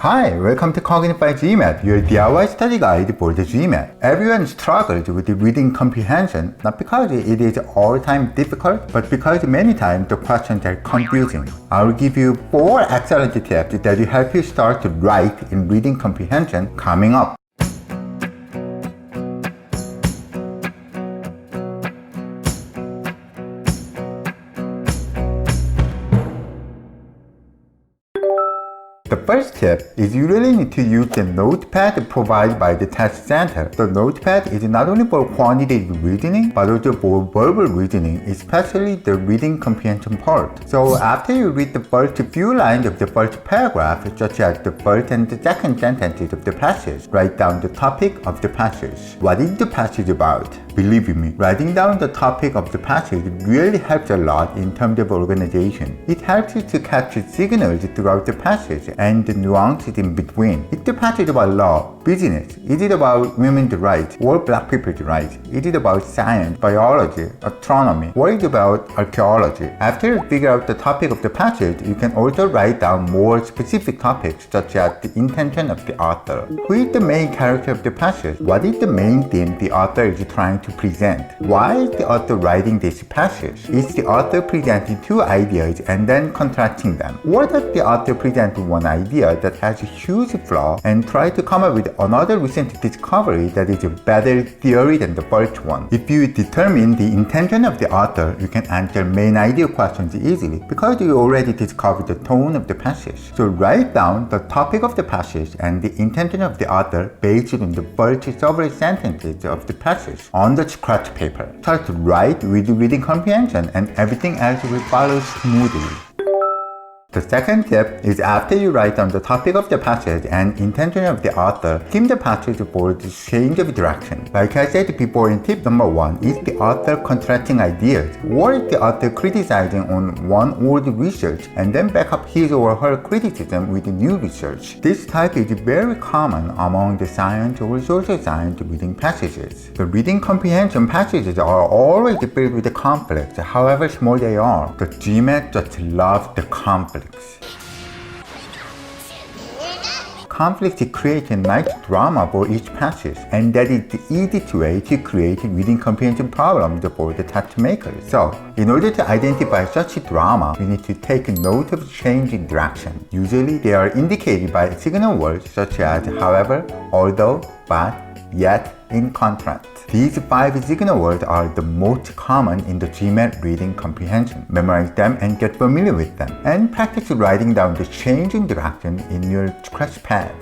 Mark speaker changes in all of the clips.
Speaker 1: Hi, welcome to Cognitive by GMAT, your DIY study guide for the GMAT. Everyone struggles with reading comprehension, not because it is all time difficult, but because many times the questions are confusing. I will give you 4 excellent tips that will help you start to write in reading comprehension coming up. The first tip is you really need to use the notepad provided by the test center. The notepad is not only for quantitative reasoning, but also for verbal reasoning, especially the reading comprehension part. So after you read the first few lines of the first paragraph, such as the first and the second sentences of the passage, write down the topic of the passage. What is the passage about? Believe me, writing down the topic of the passage really helps a lot in terms of organization. It helps you to capture signals throughout the passage and the nuances in between. Is the passage about law, business? Is it about women's rights or black people's rights? Is it about science, biology, astronomy? Or is it about archaeology? After you figure out the topic of the passage, you can also write down more specific topics such as the intention of the author. Who is the main character of the passage? What is the main theme the author is trying to present? Why is the author writing this passage? Is the author presenting 2 ideas and then contrasting them? Or does the author present one idea that has a huge flaw and try to come up with another recent discovery that is a better theory than the first one? If you determine the intention of the author, you can answer main idea questions easily because you already discovered the tone of the passage. So write down the topic of the passage and the intention of the author based on the first several sentences of the passage on the scratch paper. Start to write with reading comprehension and everything else will follow smoothly. The second tip is after you write down the topic of the passage and intention of the author, skim the passage for the change of direction. Like I said before in tip number 1, is the author contrasting ideas or is the author criticizing on one old research and then back up his or her criticism with new research? This type is very common among the science or social science reading passages. The reading comprehension passages are always filled with the conflicts, however small they are. The GMAT just loves the conflicts. Conflicts create a nice drama for each passage, and that is the easiest way to create reading comprehension problems for the test makers. So, in order to identify such a drama, we need to take note of change in direction. Usually, they are indicated by signal words such as however, although, but, yet, in contrast. These 5 signal words are the most common in the GMAT reading comprehension. Memorize them and get familiar with them, and practice writing down the change in direction in your scratch pad.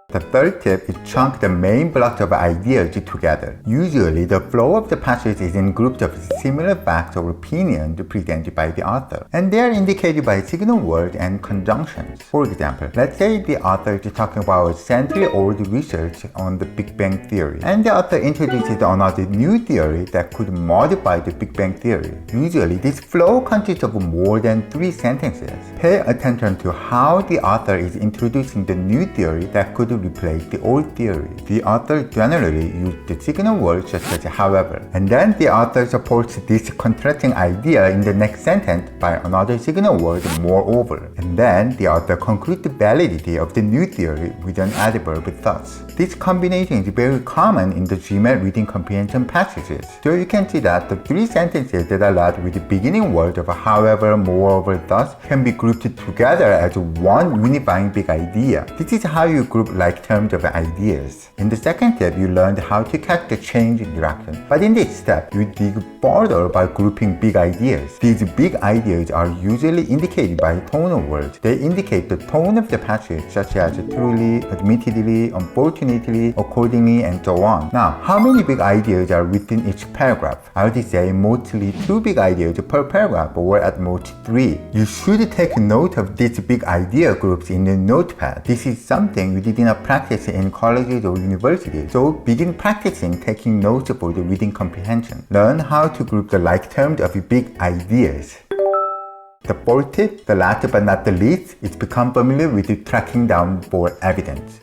Speaker 1: The third tip is chunk the main blocks of ideas together. Usually, the flow of the passage is in groups of similar facts or opinions presented by the author, and they are indicated by signal words and conjunctions. For example, let's say the author is talking about century-old research on the Big Bang Theory, and the author introduces another new theory that could modify the Big Bang Theory. Usually, this flow consists of more than 3 sentences. Pay attention to how the author is introducing the new theory that could replace the old theory. The author generally used the signal words such as however, and then the author supports this contrasting idea in the next sentence by another signal word moreover, and then the author concludes the validity of the new theory with an adverb thus. This combination is very common in the GMAT reading comprehension passages. So you can see that the 3 sentences that are led with the beginning word of however, moreover, thus can be grouped together as one unifying big idea. This is how you group like terms of ideas. In the second step, you learned how to catch the change in direction. But in this step, you dig further by grouping big ideas. These big ideas are usually indicated by tonal words. They indicate the tone of the passage, such as truly, admittedly, unfortunately, accordingly, and so on. Now, how many big ideas are within each paragraph? I would say mostly 2 big ideas per paragraph, or at most 3. You should take note of these big idea groups in the notepad. This is something you did not practice in colleges or universities, so begin practicing taking notes for the reading comprehension. Learn how to group the like terms of big ideas. The fourth tip, the last but not the least, is become familiar with tracking down for evidence.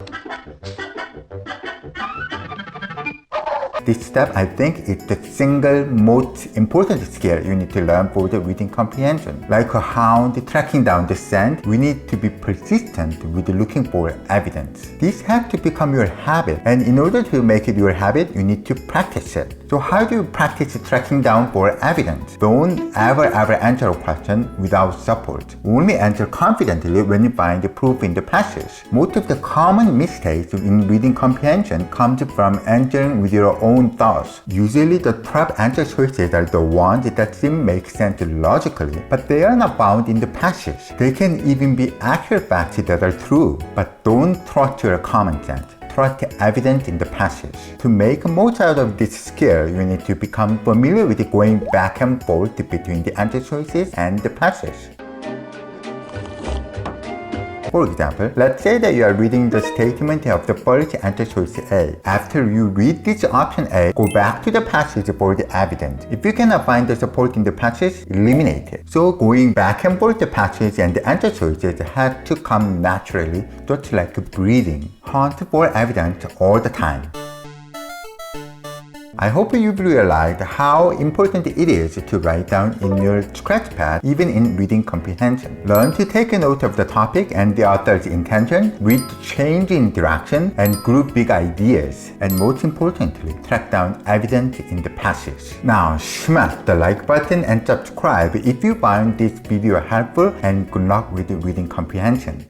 Speaker 1: This step, I think, is the single most important skill you need to learn for the reading comprehension. Like a hound tracking down the scent, we need to be persistent with looking for evidence. This has to become your habit, and in order to make it your habit, you need to practice it. So how do you practice tracking down for evidence? Don't ever answer a question without support. Only answer confidently when you find the proof in the passage. Most of the common mistakes in reading comprehension comes from answering with your own thoughts. Usually the top answer choices are the ones that seem make sense logically, but they are not found in the passage. They can even be actual facts that are true, but don't trust your common sense. Trust evidence in the passage. To make most out of this skill, you need to become familiar with going back and forth between the answer choices and the passage. For example, let's say that you are reading the statement of the first answer choice A. After you read this option A, go back to the passage for the evidence. If you cannot find the support in the passage, eliminate it. So going back and forth the passage and the answer choices have to come naturally, just like breathing. Hunt for evidence all the time. I hope you've realized how important it is to write down in your scratchpad, even in reading comprehension. Learn to take a note of the topic and the author's intention, read change in direction, and group big ideas. And most importantly, track down evidence in the passage. Now, smash the like button and subscribe if you find this video helpful, and good luck with reading comprehension.